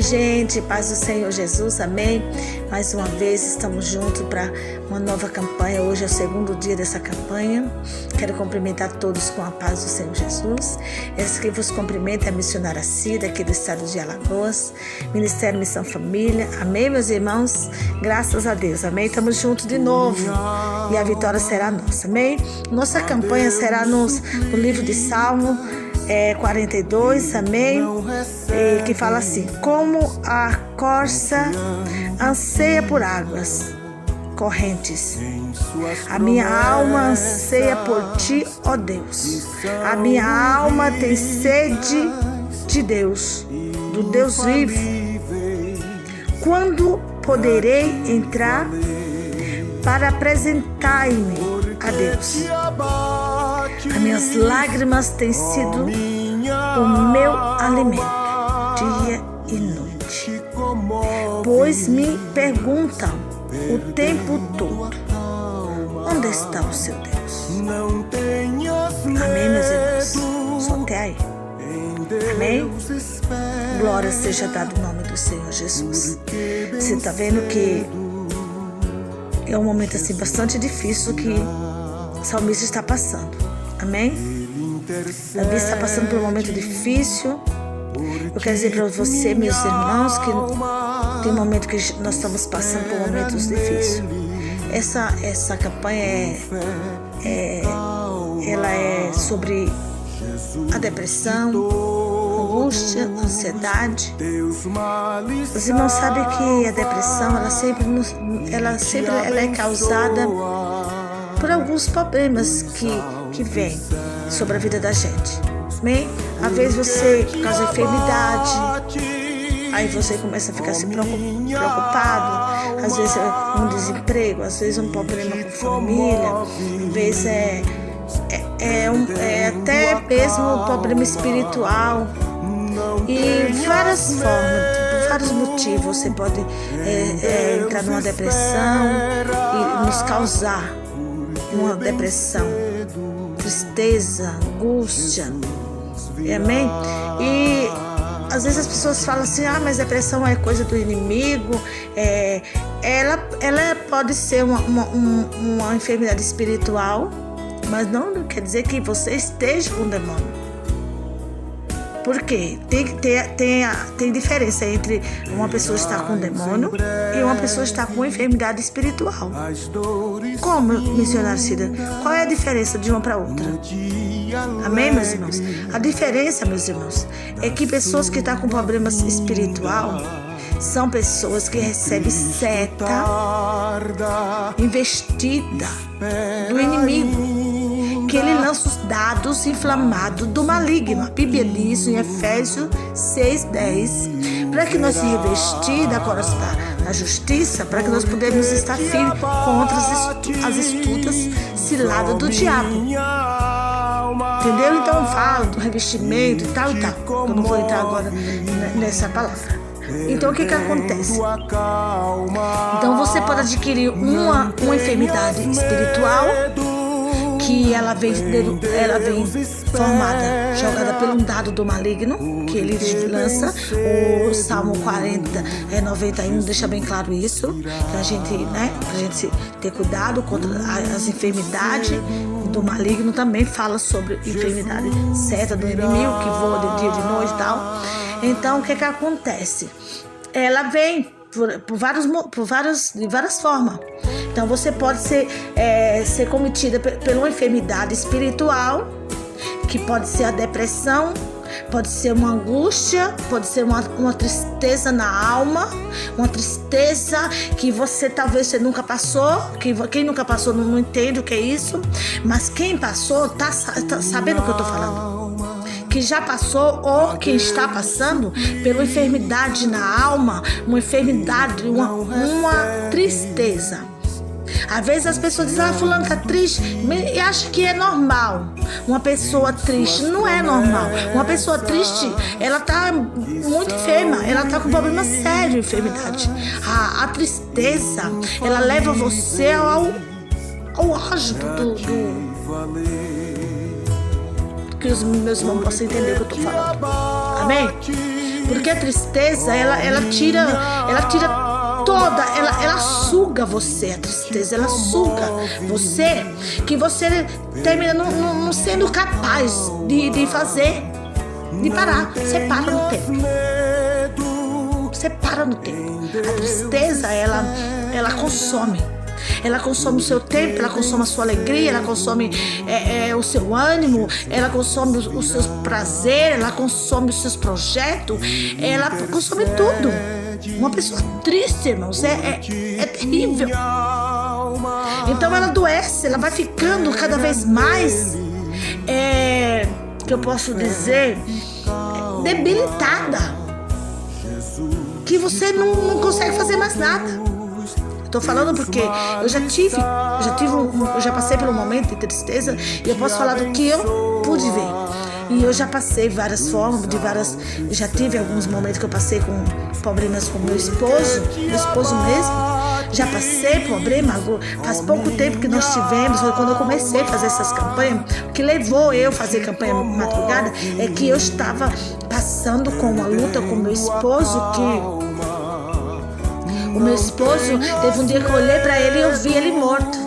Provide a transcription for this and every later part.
Oi, gente, paz do Senhor Jesus, amém? Mais uma vez estamos juntos para uma nova campanha. Hoje é o segundo dia dessa campanha. Quero cumprimentar todos com a paz do Senhor Jesus. Essa que vos cumprimenta é a missionária Cida, aqui do estado de Alagoas, Ministério Missão Família. Amém, meus irmãos? Graças a Deus, amém? Estamos juntos de novo e a vitória será nossa, amém? Nossa campanha será no livro de Salmo 42, amém? Que fala assim: como a corça anseia por águas correntes, a minha alma anseia por ti, ó Deus. A minha alma tem sede de Deus, do Deus vivo. Quando poderei entrar para apresentar-me a Deus? As minhas lágrimas têm sido o meu alimento, dia e noite, pois me perguntam o tempo todo: onde está o seu Deus? Amém, meus irmãos? Só até aí. Amém? Glória seja dada em nome do Senhor Jesus. Você está vendo que é um momento assim bastante difícil que o salmista está passando. Amém? Davi está passando por um momento difícil. Eu quero dizer para você, meus irmãos, que tem um momento que nós estamos passando por momentos difíceis. Essa campanha ela é sobre a depressão, angústia, ansiedade. Os irmãos sabem que a depressão ela é causada por alguns problemas que vêm sobre a vida da gente. Amém? Às vezes você, por causa da enfermidade, aí você começa a ficar assim preocupado. Às vezes é um desemprego, às vezes um problema com família, às vezes é até mesmo um problema espiritual. E várias formas, por vários motivos você pode entrar numa depressão e nos causar uma depressão, tristeza, angústia. Amém? E às vezes as pessoas falam assim: mas depressão é coisa do inimigo. Ela pode ser uma enfermidade espiritual, mas não quer dizer que você esteja com demônio. Por quê? Tem diferença entre uma pessoa estar com demônio e uma pessoa estar com enfermidade espiritual. Como, missionária Cida? Qual é a diferença de uma para outra? Amém, meus irmãos? A diferença, meus irmãos, é que pessoas que estão com problemas espiritual são pessoas que recebem seta investida do inimigo, que ele lança os dados inflamados do maligno. A Bíblia diz em Efésios 6:10, para que nós se revestir da coraça da justiça, para que nós podemos estar firmes contra as astutas ciladas do diabo. Entendeu? Então fala do revestimento e tal e tal. Eu não vou entrar agora nessa palavra. Então o que acontece? Então você pode adquirir uma enfermidade espiritual, que ela vem formada, jogada pelo dado do maligno, que ele lança. O Salmo 91 deixa bem claro isso, pra gente ter cuidado contra as enfermidades do maligno. Também fala sobre enfermidade seta do inimigo, que voa de dia e de noite e tal. Então o que acontece? Ela vem de várias formas. Então você pode ser cometida por uma enfermidade espiritual, que pode ser a depressão, pode ser uma angústia, pode ser uma tristeza na alma, uma tristeza que talvez você nunca passou, quem nunca passou não entende o que é isso, mas quem passou tá sabendo o que eu tô falando. Que já passou ou que está passando pela enfermidade na alma, uma enfermidade, uma tristeza. Às vezes as pessoas dizem: fulano tá triste, e acha que é normal. Uma pessoa triste não é normal. Uma pessoa triste, ela tá muito enferma, ela tá com problema sério de enfermidade. A tristeza, ela leva você ao auge do que os meus irmãos possam entender o que eu estou falando. Amém? Porque a tristeza, ela tira toda, ela suga você, a tristeza, ela suga você, que você termina não sendo capaz de fazer, de parar. Você para no tempo. Você para no tempo. A tristeza, ela consome. Ela consome o seu tempo, ela consome a sua alegria, ela consome o seu ânimo, ela consome os seus prazeres, ela consome os seus projetos, ela consome tudo. Uma pessoa triste, irmãos, é terrível. Então ela adoece, ela vai ficando cada vez mais, que eu posso dizer, debilitada, que você não consegue fazer mais nada. Estou falando porque eu já passei por um momento de tristeza e eu posso falar do que eu pude ver. E eu já passei várias formas, já tive alguns momentos que eu passei com problemas com meu esposo mesmo. Já passei problema, faz pouco tempo que nós tivemos, foi quando eu comecei a fazer essas campanhas. O que levou eu a fazer campanha madrugada é que eu estava passando com uma luta com meu esposo, o meu esposo, teve um dia que eu olhei para ele e eu vi ele morto.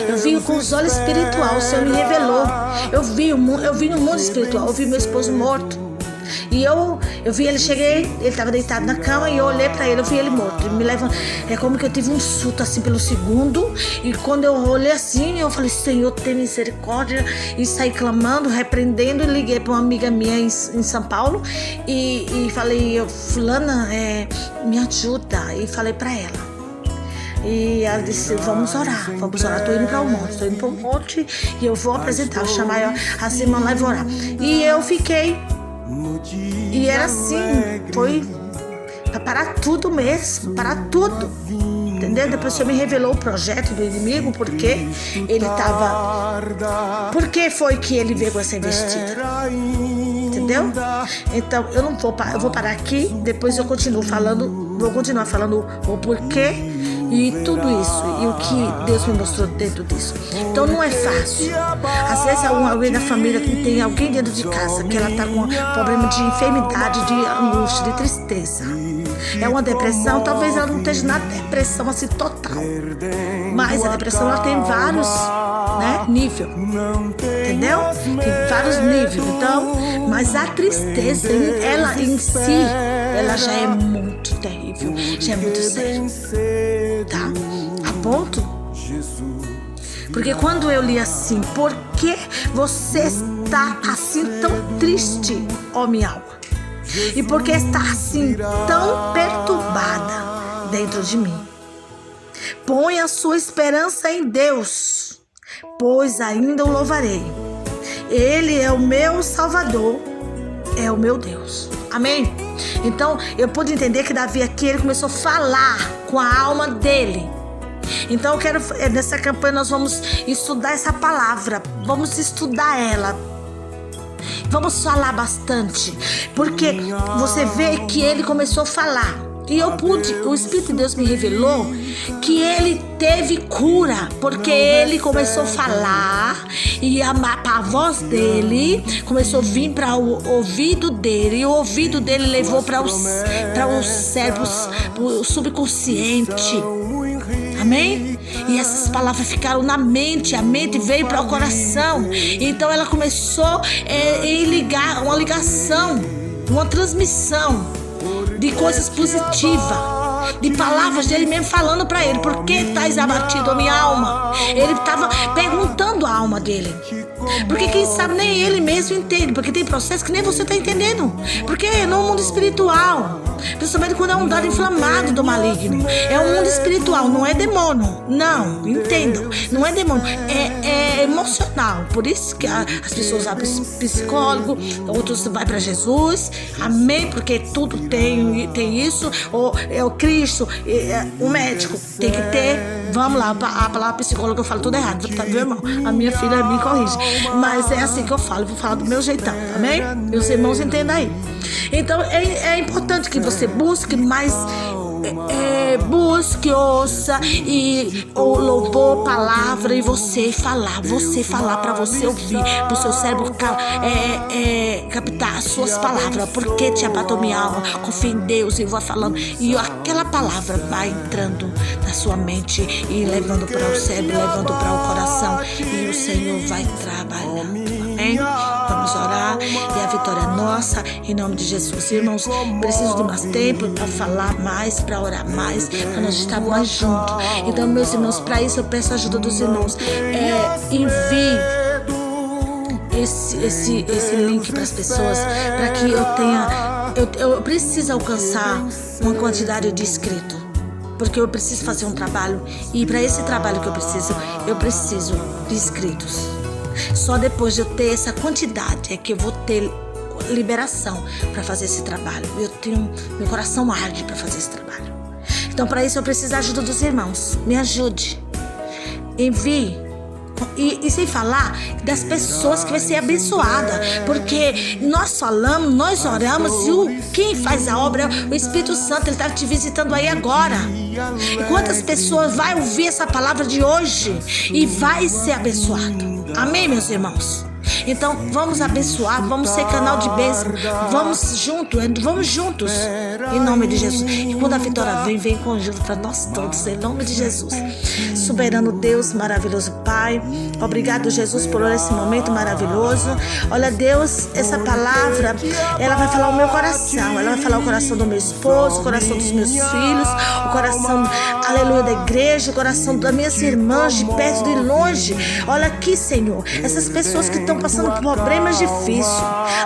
Eu vi com os olhos espirituais, o Senhor me revelou. Eu vi no mundo espiritual, eu vi meu esposo morto. E eu vi ele, cheguei, ele estava deitado na cama e eu olhei para ele, eu vi ele morto. Ele me leva, é como que eu tive um surto assim pelo segundo. E quando eu olhei assim, eu falei, Senhor, tem misericórdia. E saí clamando, repreendendo. E liguei para uma amiga minha em São Paulo e falei, fulana, me ajuda. E falei para ela. E ela disse, vamos orar. Estou indo para o monte e eu vou apresentar, vou chamar as irmãs lá e vou orar. E eu fiquei. E era assim, foi para parar tudo mesmo, parar tudo, entendeu? Depois o Senhor me revelou o projeto do inimigo, porque ele estava, porque foi que ele veio com essa investida, entendeu? Então eu vou parar aqui, depois eu vou continuar falando o porquê e tudo isso, e o que Deus me mostrou dentro disso. Então não é fácil. Às vezes alguém da família que tem alguém dentro de casa que ela está com problema de enfermidade, de angústia, de tristeza. É uma depressão, talvez ela não esteja na depressão assim total, mas a depressão ela tem vários níveis, entendeu? Tem vários níveis. Então, mas a tristeza, ela em si, ela já é muito terrível, já é muito séria, tá? A ponto, porque quando eu li assim, por que você está assim tão triste, ó minha alma? E por que está assim tão perturbada dentro de mim? Põe a sua esperança em Deus, pois ainda o louvarei. Ele é o meu Salvador, é o meu Deus. Amém? Então, eu pude entender que Davi aqui, ele começou a falar com a alma dele. Então, eu quero, nessa campanha, nós vamos estudar essa palavra. Vamos estudar ela. Vamos falar bastante. Porque você vê que ele começou a falar. E o Espírito de Deus me revelou que ele teve cura, porque ele começou a falar e a voz dele começou a vir para o ouvido dele, e o ouvido dele levou para o cérebro, o subconsciente. Amém? E essas palavras ficaram na mente, a mente veio para o coração. Então ela começou a uma ligação, uma transmissão de coisas positivas, de palavras dele mesmo falando para ele. Por que estás abatido, minha alma? Ele estava perguntando a alma dele. Porque quem sabe nem ele mesmo entende. Porque tem processos que nem você está entendendo. Porque é no mundo espiritual, principalmente quando é um dado inflamado do maligno, é um mundo espiritual, não é demônio. Não, entendam, não é demônio, é emocional. Por isso que as pessoas vão para psicólogo, outros vão para Jesus. Amém? Porque tudo tem isso. Ou é o Cristo, o médico tem que ter. Vamos lá, a palavra psicóloga eu falo tudo errado, tá, meu irmão? A minha filha me corrige. Mas é assim que eu falo, vou falar do meu jeitão, amém? E os irmãos entendam aí. Então é importante que você busque mais busque, ouça e o louvor, palavra, e você falar para você ouvir, para o seu cérebro captar as suas palavras. Porque te abatou minha alma, confia em Deus, e vai falando, e aquela palavra vai entrando na sua mente e levando para o cérebro, levando para o coração, e o Senhor vai trabalhando. Amém? Vamos orar e a vitória é nossa, em nome de Jesus. Irmãos, preciso de mais tempo para falar mais, para orar mais, para nós estarmos mais juntos. Então, meus irmãos, para isso eu peço a ajuda dos irmãos. Envie esse link para as pessoas, para que eu tenha. Eu preciso alcançar uma quantidade de inscritos, porque eu preciso fazer um trabalho, e para esse trabalho que eu preciso de inscritos. Só depois de eu ter essa quantidade é que eu vou ter liberação para fazer esse trabalho. Meu coração arde para fazer esse trabalho. Então, para isso eu preciso da ajuda dos irmãos. Me ajude. Envie. E sem falar das pessoas que vai ser abençoada, porque nós falamos, nós oramos, e quem faz a obra é o Espírito Santo. Ele está te visitando aí agora. E quantas pessoas vai ouvir essa palavra de hoje e vai ser abençoado? Amém, meus irmãos? Então vamos abençoar, vamos ser canal de bênção, vamos juntos, em nome de Jesus. E quando a vitória vem em conjunto para nós todos, em nome de Jesus. Soberano Deus, maravilhoso Pai, obrigado, Jesus, por esse momento maravilhoso. Olha, Deus, essa palavra, ela vai falar o meu coração, ela vai falar o coração do meu esposo, o coração dos meus filhos, o coração, aleluia, da igreja, o coração das minhas irmãs, de perto e de longe. Olha aqui, Senhor, essas pessoas que estão passando por problemas difíceis,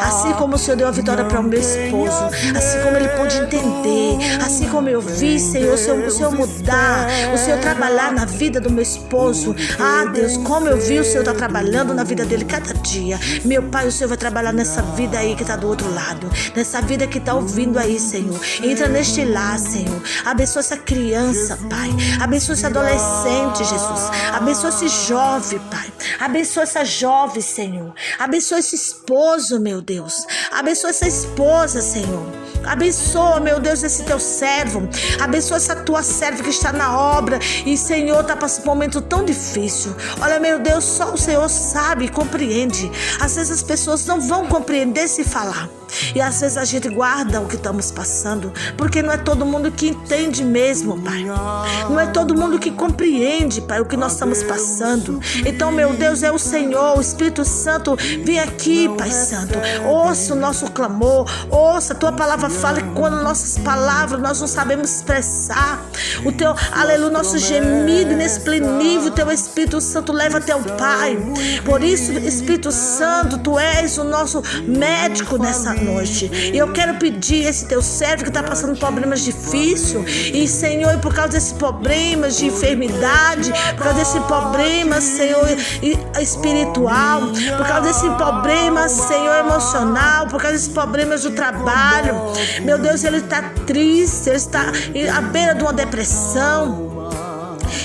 assim como o Senhor deu a vitória para o meu esposo, assim como ele pôde entender, assim como eu vi, Senhor, o Senhor mudar, o Senhor trabalhar na vida do meu esposo. Ah, Deus, como eu vi o Senhor está trabalhando na vida dele cada dia. Meu Pai, o Senhor vai trabalhar nessa vida aí que está do outro lado, nessa vida que está ouvindo aí, Senhor. Entra neste lar, Senhor. Abençoa essa criança, Pai. Abençoa esse adolescente, Jesus. Abençoa esse jovem, Pai. Abençoa essa jovem, Senhor. Abençoa esse esposo, meu Deus. Abençoa essa esposa, Senhor. Abençoa, meu Deus, esse teu servo. Abençoa essa tua serva que está na obra e, Senhor, está passando um momento tão difícil. Olha, meu Deus, só o Senhor sabe e compreende. Às vezes as pessoas não vão compreender se falar. E às vezes a gente guarda o que estamos passando, porque não é todo mundo que entende mesmo, Pai. Não é todo mundo que compreende, Pai, o que nós estamos passando. Então, meu Deus, é o Senhor, o Espírito Santo, vem aqui, Pai Santo. Ouça o nosso clamor, ouça a tua palavra. Fala que quando nossas palavras nós não sabemos expressar o teu, aleluia, nosso gemido inexprimível, o teu Espírito Santo leva até o Pai. Por isso, Espírito Santo, tu és o nosso médico nessa noite. E eu quero pedir esse teu servo que está passando problemas difíceis, e, Senhor, por causa desses problemas de enfermidade, por causa desse problema, Senhor, espiritual, por causa desse problema, Senhor, emocional, por causa desses problemas do trabalho, meu Deus, ele está triste, ele está à beira de uma depressão.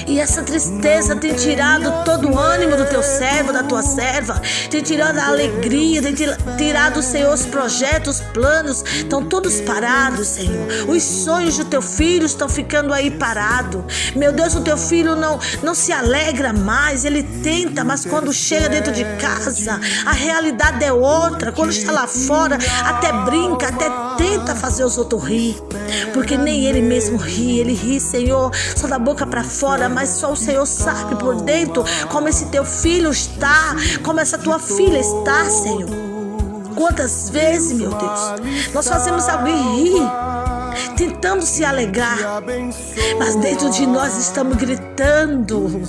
E essa tristeza tem tirado todo o ânimo do teu servo, da tua serva. Tem tirado a alegria, tem tirado, Senhor, os projetos, os planos. Estão todos parados, Senhor. Os sonhos do teu filho estão ficando aí parados. Meu Deus, o teu filho não se alegra mais. Ele tenta, mas quando chega dentro de casa, a realidade é outra. Quando está lá fora, até brinca, até tenta fazer os outros rir. Porque nem ele mesmo ri. Ele ri, Senhor, só da boca para fora, mas só o Senhor sabe por dentro como esse teu filho está, como essa tua filha está, Senhor. Quantas vezes, meu Deus, nós fazemos alguém rir, tentando se alegrar, mas dentro de nós estamos gritando.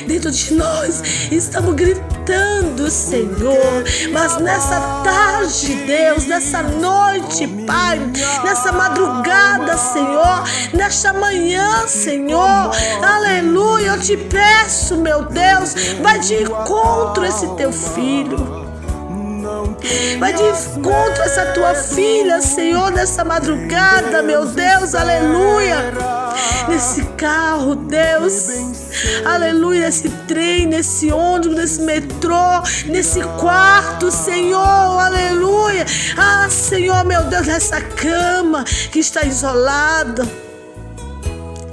Dentro de nós estamos gritando, Senhor. Mas nessa tarde, Deus, nessa noite, Pai, nessa madrugada, Senhor, nesta manhã, Senhor, aleluia, eu te peço, meu Deus, vai de encontro a esse teu filho. Vai de encontro essa tua filha, Senhor, nessa madrugada, meu Deus, aleluia. Nesse carro, Deus, aleluia, nesse trem, nesse ônibus, nesse metrô, nesse quarto, Senhor, aleluia. Ah, Senhor, meu Deus, nessa cama que está isolada.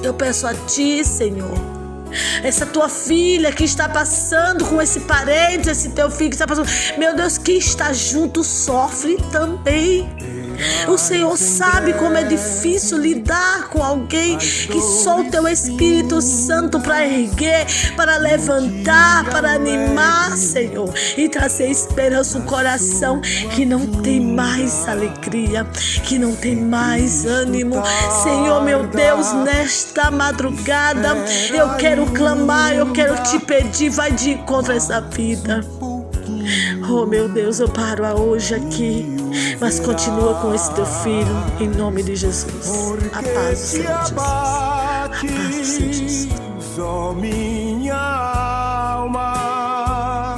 Eu peço a Ti, Senhor, essa Tua filha que está passando com esse parente, esse Teu filho que está passando, meu Deus, que está junto sofre também. O Senhor sabe como é difícil lidar com alguém que só o Teu Espírito Santo para erguer, para levantar, para animar, Senhor, e trazer esperança no coração que não tem mais alegria, que não tem mais ânimo. Senhor, meu Deus, nesta madrugada eu quero clamar, eu quero Te pedir, vai de encontro a essa vida. Oh, meu Deus, eu paro hoje aqui, mas continua com esse Teu filho, em nome de Jesus. A paz do Senhor Jesus. A paz do Senhor Jesus. Ó minha alma,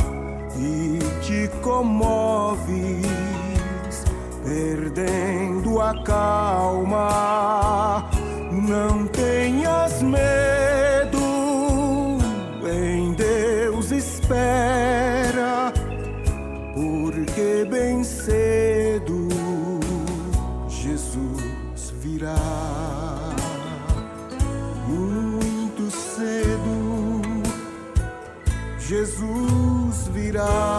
e te comoves, perdendo a calma. Não tenhas medo, em Deus espera, porque bem cedo Jesus virá. Muito cedo Jesus virá.